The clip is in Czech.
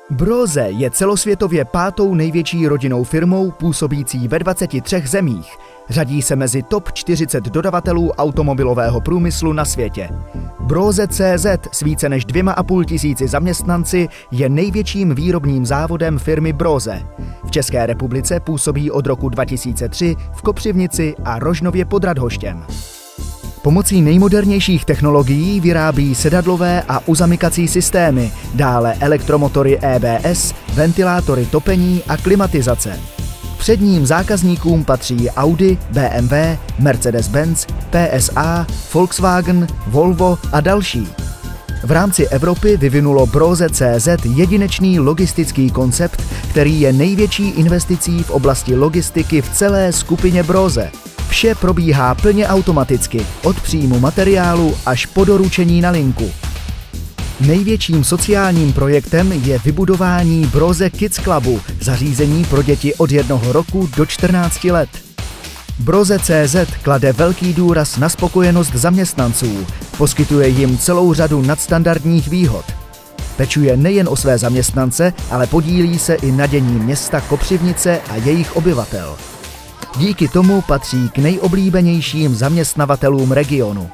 Brose je celosvětově 5. největší rodinnou firmou působící ve 23 zemích. Řadí se mezi top 40 dodavatelů automobilového průmyslu na světě. Brose.cz s více než 2,5 tisíci zaměstnanci je největším výrobním závodem firmy Brose. V České republice působí od roku 2003 v Kopřivnici a Rožnově pod Radhoštěm. Pomocí nejmodernějších technologií vyrábí sedadlové a uzamykací systémy, dále elektromotory EBS, ventilátory topení a klimatizace. Předním zákazníkům patří Audi, BMW, Mercedes-Benz, PSA, Volkswagen, Volvo a další. V rámci Evropy vyvinulo Brose.cz jedinečný logistický koncept, který je největší investicí v oblasti logistiky v celé skupině Brose. Vše probíhá plně automaticky, od příjmu materiálu až po doručení na linku. Největším sociálním projektem je vybudování Brose Kids Clubu, zařízení pro děti od 1 roku do 14 let. Brose.cz klade velký důraz na spokojenost zaměstnanců, poskytuje jim celou řadu nadstandardních výhod. Pečuje nejen o své zaměstnance, ale podílí se i na dění města Kopřivnice a jejich obyvatel. Díky tomu patří k nejoblíbenějším zaměstnavatelům regionu.